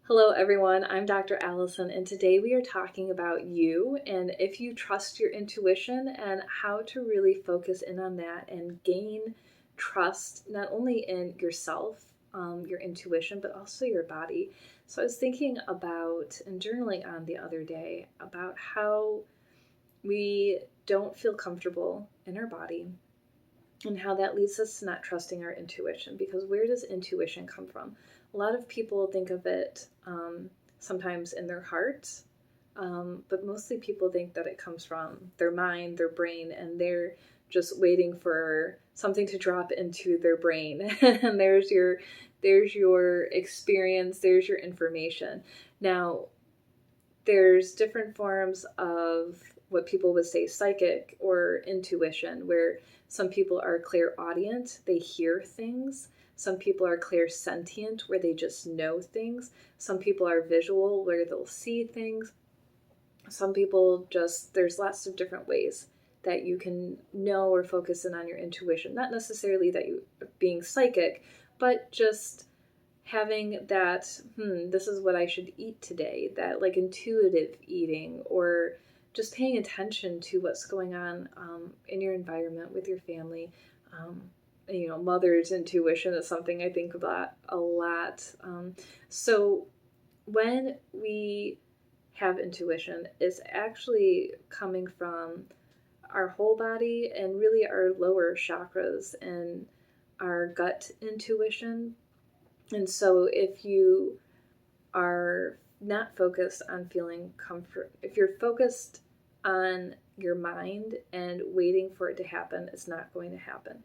Hello everyone, I'm Dr. Allison, and today we are talking about you and if you trust your intuition and how to really focus in on that and gain trust not only in yourself, your intuition, but also your body. So I was thinking about and journaling on the other day about how we don't feel comfortable in our body and how that leads us to not trusting our intuition, because where does intuition come from? A lot of people think of it sometimes in their heart, but mostly people think that it comes from their mind, their brain, and they're just waiting for something to drop into their brain. And there's your experience, there's your information. Now, there's different forms of what people would say psychic or intuition, where some people are clairaudient, they hear things. Some people are clairsentient, where they just know things. Some people are visual, where they'll see things. Some people just, there's lots of different ways that you can know or focus in on your intuition. Not necessarily that you being psychic, but just having that, this is what I should eat today, that like intuitive eating, or just paying attention to what's going on in your environment with your family. Mother's intuition is something I think about a lot. So when we have intuition, it's actually coming from our whole body and really our lower chakras and our gut intuition. And so if you are not focused on feeling comfort, if you're focused on your mind and waiting for it to happen, it's not going to happen.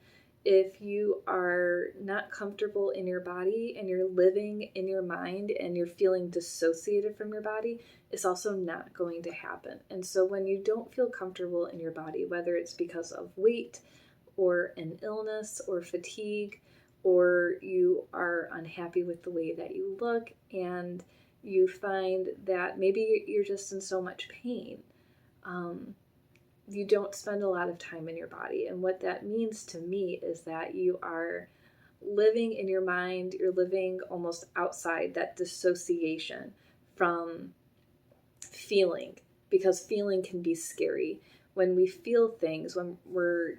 If you are not comfortable in your body and you're living in your mind and you're feeling dissociated from your body, it's also not going to happen. And so when you don't feel comfortable in your body, whether it's because of weight or an illness or fatigue, or you are unhappy with the way that you look and you find that maybe you're just in so much pain, you don't spend a lot of time in your body. And what that means to me is that you are living in your mind, you're living almost outside that dissociation from feeling, because feeling can be scary. When we feel things, when we're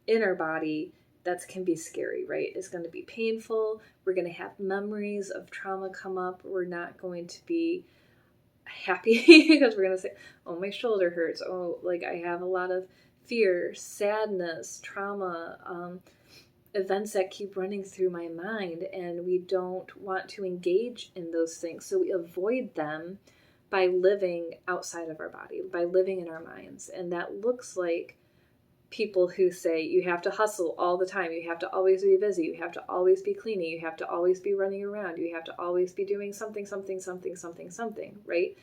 in our body, that can be scary, right? It's going to be painful. We're going to have memories of trauma come up. We're not going to be happy because we're going to say, oh, my shoulder hurts. Oh, like I have a lot of fear, sadness, trauma, events that keep running through my mind, and we don't want to engage in those things. So we avoid them by living outside of our body, by living in our minds. And that looks like people who say you have to hustle all the time, you have to always be busy, you have to always be cleaning, you have to always be running around, you have to always be doing something, right?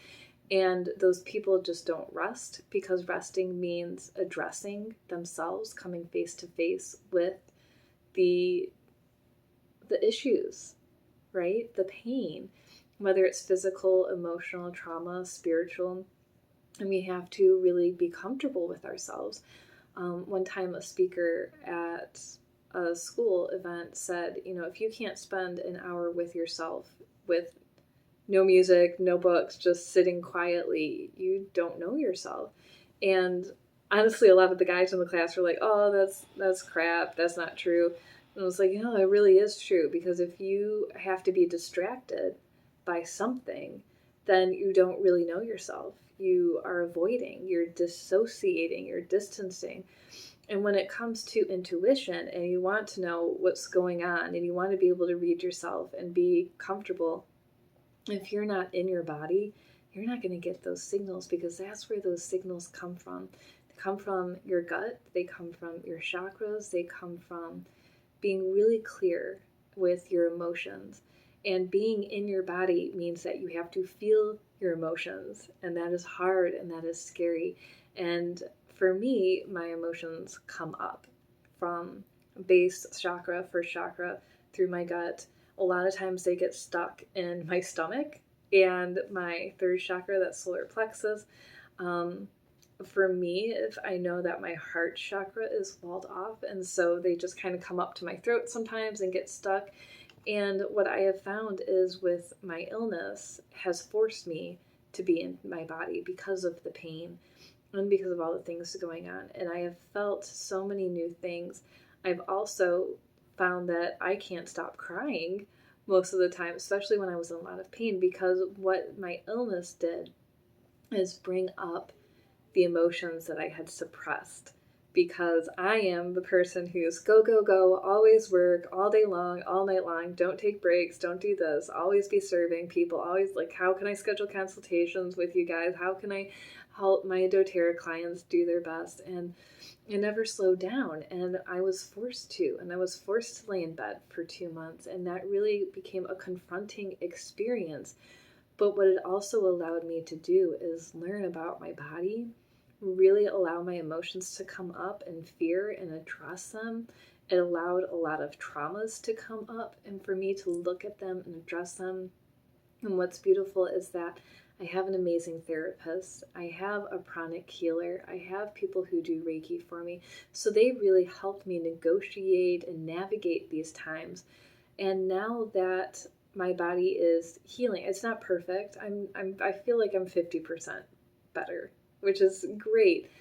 And those people just don't rest, because resting means addressing themselves, coming face to face with the issues, right? The pain, whether it's physical, emotional, trauma, spiritual, and we have to really be comfortable with ourselves. One time a speaker at a school event said, if you can't spend an hour with yourself with no music, no books, just sitting quietly, you don't know yourself. And honestly, a lot of the guys in the class were like, oh, that's crap, that's not true. And I was like, no, it really is true, because if you have to be distracted by something, then you don't really know yourself. You are avoiding, you're dissociating, you're distancing. And when it comes to intuition and you want to know what's going on and you want to be able to read yourself and be comfortable, if you're not in your body, you're not going to get those signals, because that's where those signals come from. They come from your gut, they come from your chakras, they come from being really clear with your emotions. And being in your body means that you have to feel your emotions, and that is hard and that is scary. And for me, my emotions come up from base chakra, first chakra, through my gut. A lot of times they get stuck in my stomach and my third chakra, that solar plexus. For me, if I know that my heart chakra is walled off, and so they just kind of come up to my throat sometimes and get stuck. And what I have found is with my illness has forced me to be in my body because of the pain and because of all the things going on. And I have felt so many new things. I've also found that I can't stop crying most of the time, especially when I was in a lot of pain, because what my illness did is bring up the emotions that I had suppressed. Because I am the person who's go, go, go, always work all day long, all night long, don't take breaks, don't do this, always be serving people, always like, how can I schedule consultations with you guys? How can I help my doTERRA clients do their best? And I never slowed down, and I was forced to, and I was forced to lay in bed for 2 months, and that really became a confronting experience. But what it also allowed me to do is learn about my body, really allow my emotions to come up and fear and address them. It allowed a lot of traumas to come up and for me to look at them and address them. And what's beautiful is that I have an amazing therapist. I have a pranic healer. I have people who do Reiki for me. So they really helped me negotiate and navigate these times. And now that my body is healing, it's not perfect. I feel like I'm 50% better, which is great,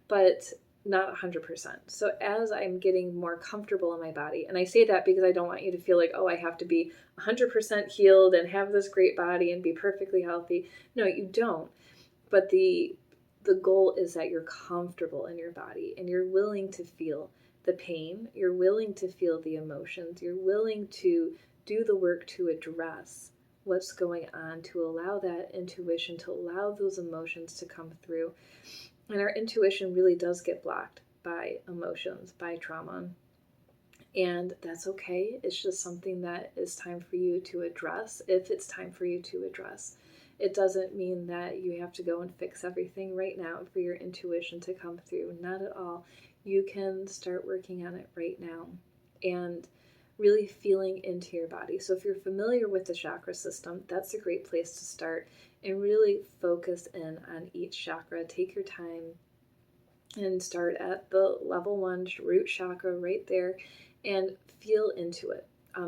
but not 100%. So as I'm getting more comfortable in my body, and I say that because I don't want you to feel like, oh, I have to be 100% healed and have this great body and be perfectly healthy. No, you don't. But the goal is that you're comfortable in your body and you're willing to feel the pain. You're willing to feel the emotions. You're willing to do the work to address what's going on, to allow that intuition, to allow those emotions to come through. And our intuition really does get blocked by emotions, by trauma. And that's okay. It's just something that is time for you to address, if it's time for you to address. It doesn't mean that you have to go and fix everything right now for your intuition to come through. Not at all. You can start working on it right now and really feeling into your body. So if you're familiar with the chakra system, that's a great place to start and really focus in on each chakra. Take your time and start at the level 1 root chakra right there and feel into it.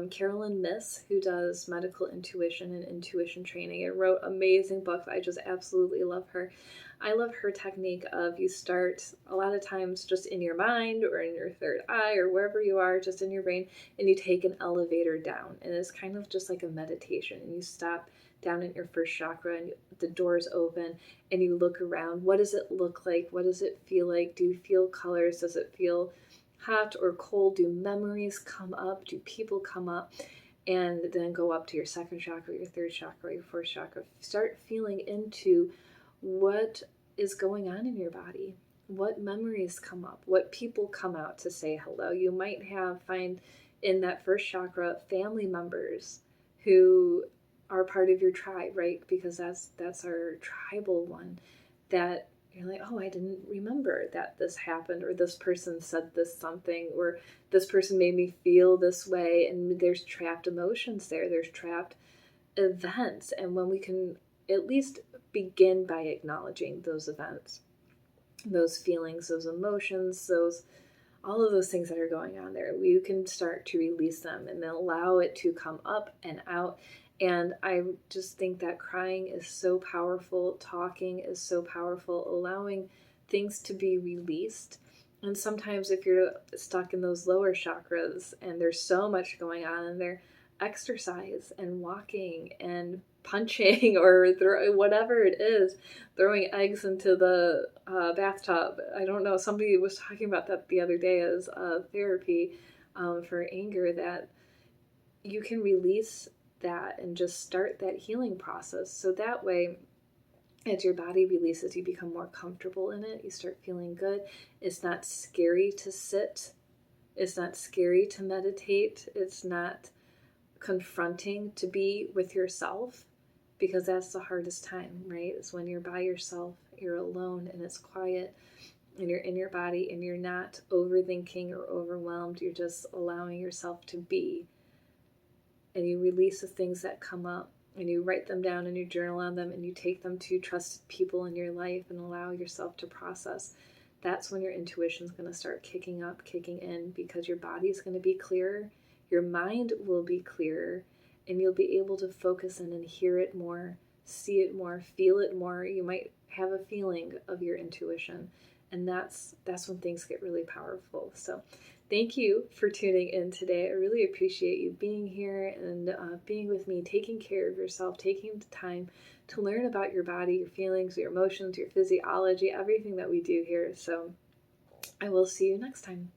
Carolyn Miss, who does medical intuition and intuition training, and wrote amazing books. I just absolutely love her. I love her technique of you start a lot of times just in your mind or in your third eye or wherever you are, just in your brain, and you take an elevator down. And it's kind of just like a meditation. And you stop down in your first chakra and the doors open and you look around. What does it look like? What does it feel like? Do you feel colors? Does it feel hot or cold? Do memories come up? Do people come up? And then go up to your second chakra, your third chakra, your fourth chakra. Start feeling into what is going on in your body, what memories come up, what people come out to say hello. You might find in that first chakra family members who are part of your tribe, right? Because that's our tribal one, that you're like, oh, I didn't remember that this happened, or this person said this something, or this person made me feel this way. And there's trapped emotions there. There's trapped events. And when we can at least begin by acknowledging those events, those feelings, those emotions, all of those things that are going on there, you can start to release them and then allow it to come up and out. And I just think that crying is so powerful. Talking is so powerful. Allowing things to be released. And sometimes if you're stuck in those lower chakras and there's so much going on in there, exercise and walking and punching or whatever it is, throwing eggs into the bathtub. I don't know. Somebody was talking about that the other day as therapy for anger, that you can release that and just start that healing process. So that way, as your body releases, you become more comfortable in it. You start feeling good. It's not scary to sit. It's not scary to meditate. It's not confronting to be with yourself, because that's the hardest time, right? It's when you're by yourself, you're alone, and it's quiet, and you're in your body, and you're not overthinking or overwhelmed. You're just allowing yourself to be. And you release the things that come up, and you write them down and you journal on them, and you take them to trusted people in your life and allow yourself to process. That's when your intuition is going to start kicking in, because your body is going to be clearer, your mind will be clearer, and you'll be able to focus in and hear it more, see it more, feel it more. You might have a feeling of your intuition, and that's when things get really powerful. So thank you for tuning in today. I really appreciate you being here and being with me, taking care of yourself, taking the time to learn about your body, your feelings, your emotions, your physiology, everything that we do here. So I will see you next time.